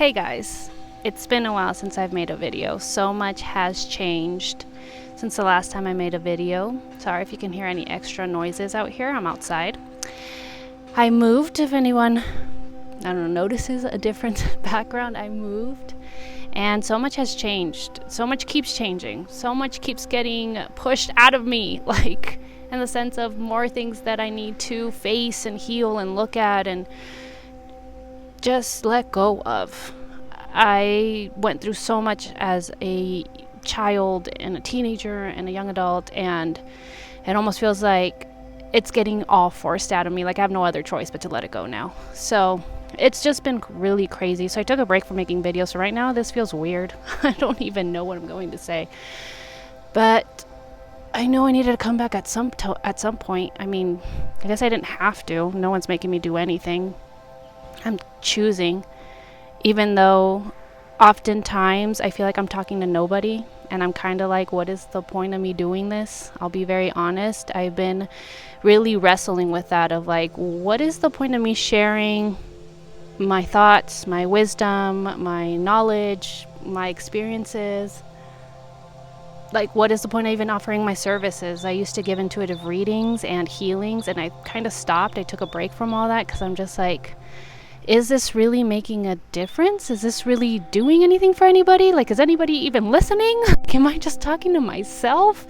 Hey guys, it's been a while since I've made a video. So much has changed since the last time I made a video. Sorry if you can hear any extra noises out here. I'm outside. I moved, if anyone, notices a different background. I moved and so much has changed. So much keeps changing. So much keeps getting pushed out of me, like in the sense of more things that I need to face and heal and look at and just let go of. I went through so much as a child and a teenager and a young adult, and it almost feels like it's getting all forced out of me. Like I have no other choice but to let it go now. So it's just been really crazy. So I took a break from making videos. So right now this feels weird. I don't even know what I'm going to say. But I know I needed to come back at some point. I mean, I guess I didn't have to. No one's making me do anything. I'm choosing, even though oftentimes I feel like I'm talking to nobody and I'm kind of like, what is the point of me doing this? I'll be very honest. I've been really wrestling with that of like, what is the point of me sharing my thoughts, my wisdom, my knowledge, my experiences? Like, what is the point of even offering my services? I used to give intuitive readings and healings, and I kind of stopped. I took a break from all that because I'm just like, is this really making a difference? Is this really doing anything for anybody? Like, is anybody even listening? Like, am I just talking to myself?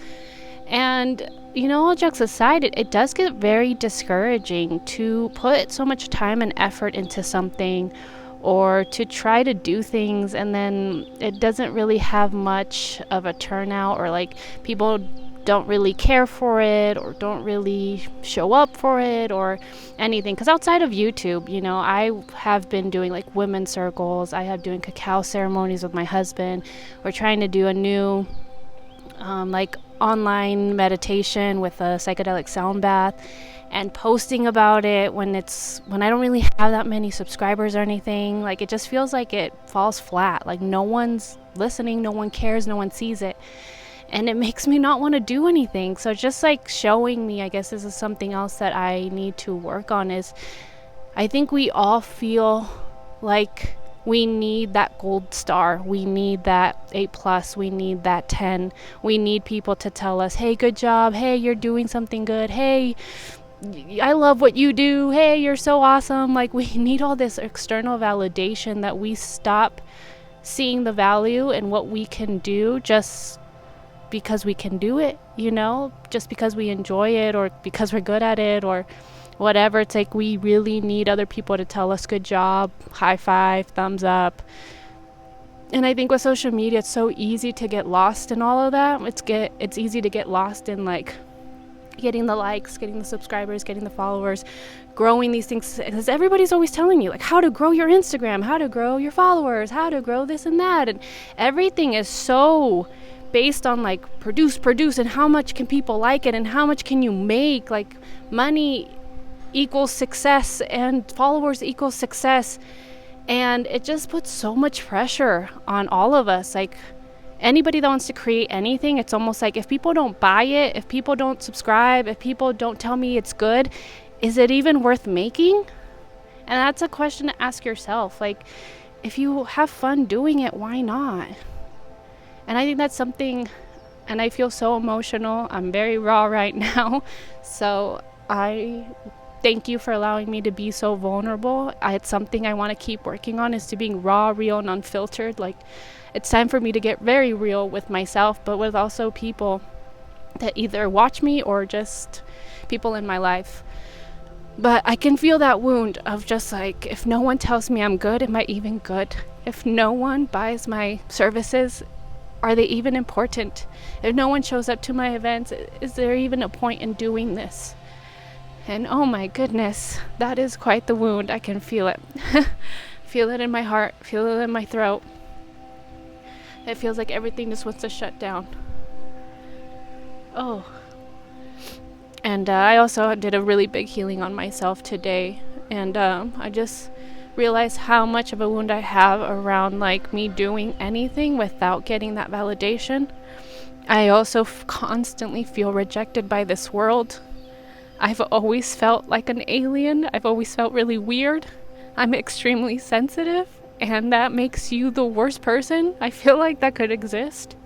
And, all jokes aside, it does get very discouraging to put so much time and effort into something or to try to do things and then it doesn't really have much of a turnout, or like people don't really care for it or don't really show up for it or anything. Because outside of YouTube, I have been doing like women's circles. I have doing cacao ceremonies with my husband. We're trying to do a new like online meditation with a psychedelic sound bath and posting about it when I don't really have that many subscribers or anything. Like, it just feels like it falls flat. Like, no one's listening, no one cares, no one sees it. And it makes me not want to do anything. So just like showing me, I guess this is something else that I need to work on, is I think we all feel like we need that gold star. We need that 8+. We need that 10. We need people to tell us, hey, good job. Hey, you're doing something good. Hey, I love what you do. Hey, you're so awesome. Like, we need all this external validation that we stop seeing the value in what we can do just because we can do it, just because we enjoy it or because we're good at it or whatever. It's like we really need other people to tell us good job, high five, thumbs up. And I think with social media, it's so easy to get lost in all of that. It's easy to get lost in like getting the likes, getting the subscribers, getting the followers, growing these things, because everybody's always telling you like how to grow your Instagram, how to grow your followers, how to grow this and that, and everything is so based on like produce and how much can people like it and how much can you make. Like, money equals success and followers equals success, and it just puts so much pressure on all of us. Like, anybody that wants to create anything, it's almost like if people don't buy it, if people don't subscribe, if people don't tell me it's good, is it even worth making? And that's a question to ask yourself. Like, if you have fun doing it, why not? And I think that's something, and I feel so emotional. I'm very raw right now. So I thank you for allowing me to be so vulnerable. It's something I want to keep working on, is to being raw, real, and unfiltered. Like, it's time for me to get very real with myself, but with also people that either watch me or just people in my life. But I can feel that wound of just like, if no one tells me I'm good, am I even good? If no one buys my services, are they even important? If no one shows up to my events, is there even a point in doing this? And oh my goodness, that is quite the wound. I can feel it. Feel it in my heart, feel it in my throat. It feels like everything just wants to shut down. Oh. And I also did a really big healing on myself today. And I just realized how much of a wound I have around like me doing anything without getting that validation. I also constantly feel rejected by this world. I've always felt like an alien. I've always felt really weird. I'm extremely sensitive. and that makes you the worst person. I feel like that could exist.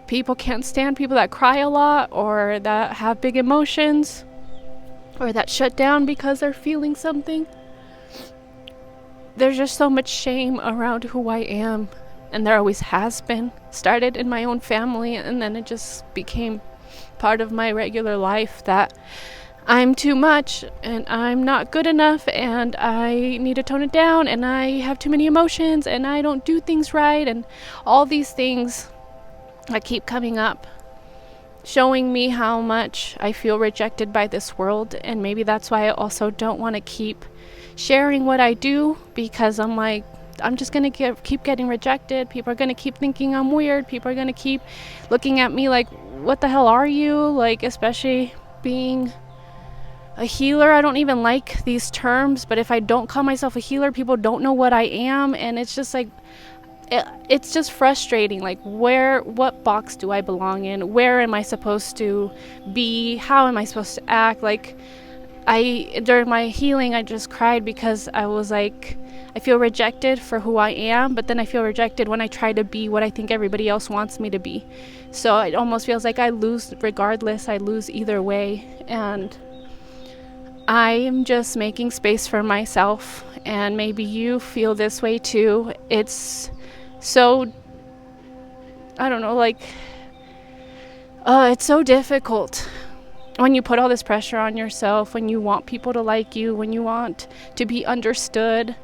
People can't stand people that cry a lot, or that have big emotions, or that shut down because they're feeling something. There's just so much shame around who I am, and there always has been. Started in my own family, and then it just became part of my regular life that I'm too much, and I'm not good enough, and I need to tone it down, and I have too many emotions, and I don't do things right, and all these things that keep coming up, showing me how much I feel rejected by this world. And maybe that's why I also don't want to keep sharing what I do, because I'm like, I'm just going to keep getting rejected. People are going to keep thinking I'm weird. People are going to keep looking at me like, what the hell are you? Like, especially being a healer. I don't even like these terms, but if I don't call myself a healer, people don't know what I am. And it's just like, it's just frustrating. Like, what box do I belong in? Where am I supposed to be? How am I supposed to act? Like, during my healing, I just cried because I was like, I feel rejected for who I am, but then I feel rejected when I try to be what I think everybody else wants me to be. So it almost feels like I lose regardless. I lose either way. And I am just making space for myself. And maybe you feel this way too. It's so, I don't know, like, it's so difficult when you put all this pressure on yourself, when you want people to like you, when you want to be understood,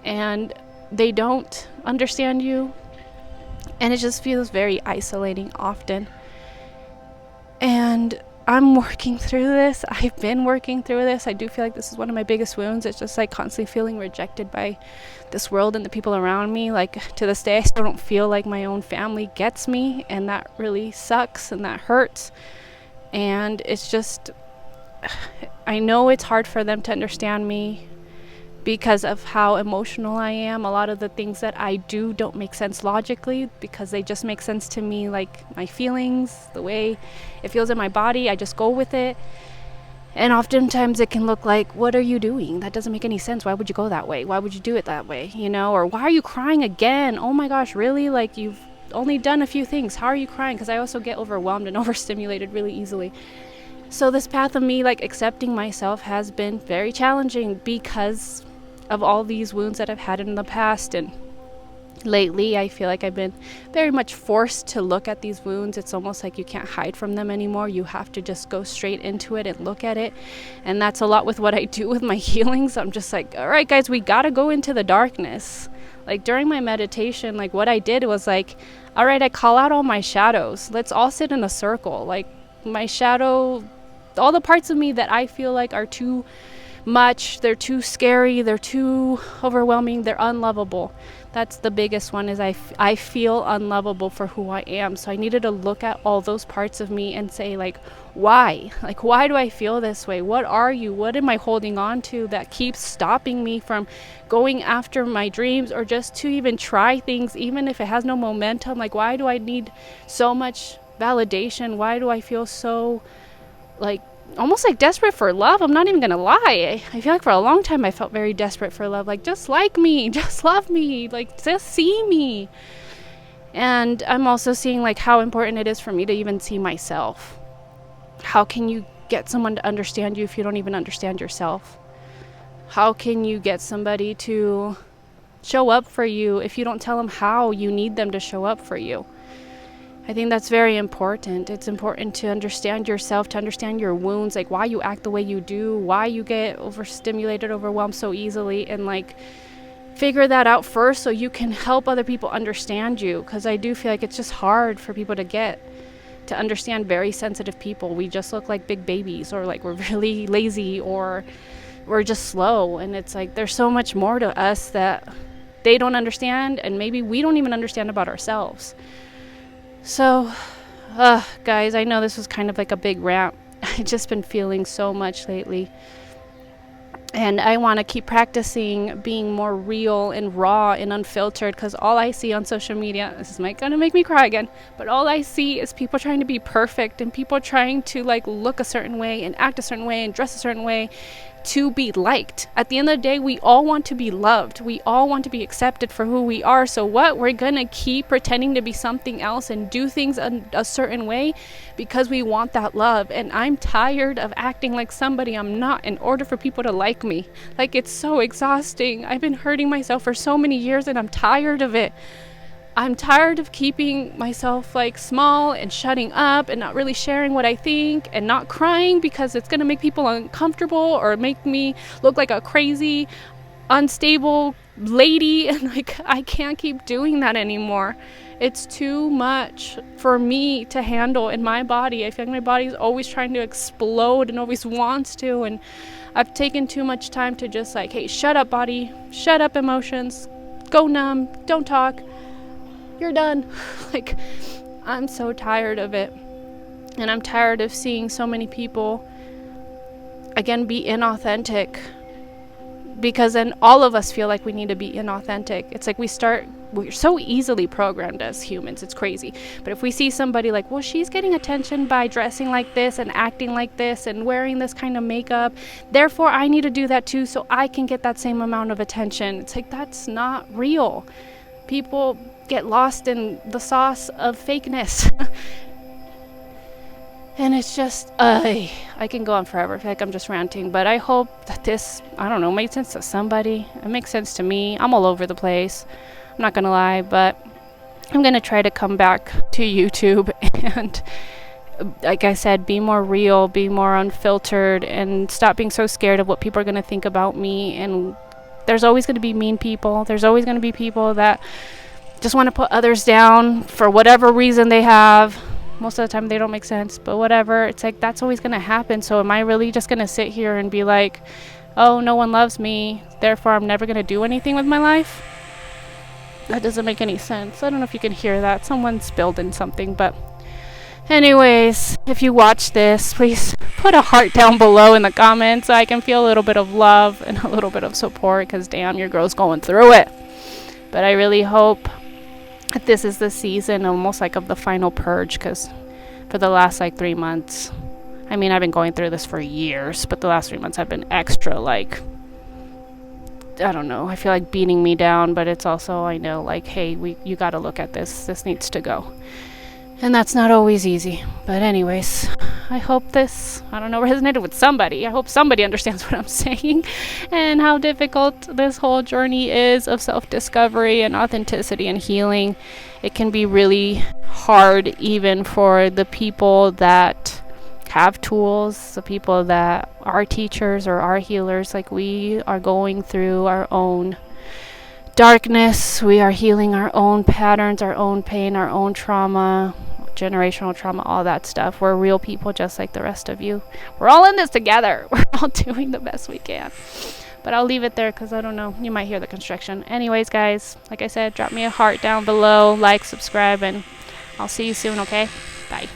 and they don't understand you. And it just feels very isolating often. And I'm working through this. I've been working through this. I do feel like this is one of my biggest wounds. It's just like constantly feeling rejected by this world and the people around me. Like, to this day, I still don't feel like my own family gets me, and that really sucks, and that hurts. And it's just, I know it's hard for them to understand me because of how emotional I am. A lot of the things that I do don't make sense logically, because they just make sense to me, like my feelings, the way it feels in my body. I just go with it. And oftentimes it can look like, what are you doing? That doesn't make any sense. Why would you go that way? Why would you do it that way? You know, or why are you crying again? Oh my gosh, really? Like, you've only done a few things. How are you crying? Because I also get overwhelmed and overstimulated really easily. So this path of me, like, accepting myself has been very challenging because of all these wounds that I've had in the past. And lately I feel like I've been very much forced to look at these wounds. It's almost like you can't hide from them anymore. You have to just go straight into it and look at it. And that's a lot with what I do with my healings. I'm just like, all right, guys, we got to go into the darkness. Like, during my meditation, like, what I did was like, all right, I call out all my shadows. Let's all sit in a circle. Like, my shadow, all the parts of me that I feel like are too much, they're too scary, they're too overwhelming, they're unlovable. That's the biggest one, is I feel unlovable for who I am. So I needed to look at all those parts of me and say, like, why? Like, why do I feel this way? What are you? What am I holding on to that keeps stopping me from going after my dreams, or just to even try things, even if it has no momentum? Like, why do I need so much validation? Why do I feel so, like, almost like desperate for love? I'm not even gonna lie. I feel like for a long time I felt very desperate for love. Like, just like me, just love me, like, just see me. And I'm also seeing, like, how important it is for me to even see myself. How can you get someone to understand you if you don't even understand yourself? How can you get somebody to show up for you if you don't tell them how you need them to show up for you? I think that's very important. It's important to understand yourself, to understand your wounds, like why you act the way you do, why you get overstimulated, overwhelmed so easily, and like figure that out first so you can help other people understand you. Because I do feel like it's just hard for people to understand very sensitive people. We just look like big babies, or like we're really lazy, or we're just slow. And it's like there's so much more to us that they don't understand, and maybe we don't even understand about ourselves. So, guys, I know this was kind of like a big rant. I've just been feeling so much lately. And I want to keep practicing being more real and raw and unfiltered, because all I see on social media, this is going to make me cry again, but all I see is people trying to be perfect, and people trying to like look a certain way and act a certain way and dress a certain way to be liked. At the end of the day, we all want to be loved. We all want to be accepted for who we are. So what? We're going to keep pretending to be something else and do things a certain way because we want that love. And I'm tired of acting like somebody I'm not in order for people to like me. Like, it's so exhausting. I've been hurting myself for so many years and I'm tired of it. I'm tired of keeping myself like small and shutting up and not really sharing what I think and not crying because it's going to make people uncomfortable or make me look like a crazy, unstable lady. And like, I can't keep doing that anymore. It's too much for me to handle in my body. I feel like my body's always trying to explode and always wants to. And I've taken too much time to just like, hey, shut up, body, shut up, emotions, go numb, don't talk. You're done. Like, I'm so tired of it. And I'm tired of seeing so many people, again, be inauthentic. Because then all of us feel like we need to be inauthentic. It's like we're so easily programmed as humans. It's crazy. But if we see somebody like, well, she's getting attention by dressing like this and acting like this and wearing this kind of makeup, therefore I need to do that too so I can get that same amount of attention. It's like, that's not real. People get lost in the sauce of fakeness. And it's just, I can go on forever. I feel like I'm just ranting, but I hope that this, I don't know, made sense to somebody. It makes sense to me. I'm all over the place. I'm not going to lie, but I'm going to try to come back to YouTube and, like I said, be more real, be more unfiltered, and stop being so scared of what people are going to think about me. And there's always going to be mean people. There's always going to be people that just want to put others down for whatever reason they have. Most of the time they don't make sense, but whatever. It's like, that's always going to happen. So am I really just going to sit here and be like, oh, no one loves me, therefore I'm never going to do anything with my life? That doesn't make any sense. I don't know if you can hear that. Someone's building something, but anyways, if you watch this, please put a heart down below in the comments so I can feel a little bit of love and a little bit of support, because damn, your girl's going through it. But I really hope that this is the season, almost like of the final purge, because for the last like 3 months, I mean, I've been going through this for years, but the last 3 months have been extra, like, I don't know, I feel like beating me down, but it's also, I know, like, hey, you got to look at this needs to go. And that's not always easy. But anyways, I hope this, I don't know, resonated with somebody. I hope somebody understands what I'm saying and how difficult this whole journey is of self-discovery and authenticity and healing. It can be really hard even for the people that have tools, the people that are teachers or are healers. Like, we are going through our own darkness. We are healing our own patterns, our own pain, our own trauma, generational trauma, all that stuff. We're real people just like the rest of you. We're all in this together. We're all doing the best we can. But I'll leave it there because I don't know, you might hear the construction. Anyways, guys, like I said, drop me a heart down below, like, subscribe, and I'll see you soon, okay? Bye.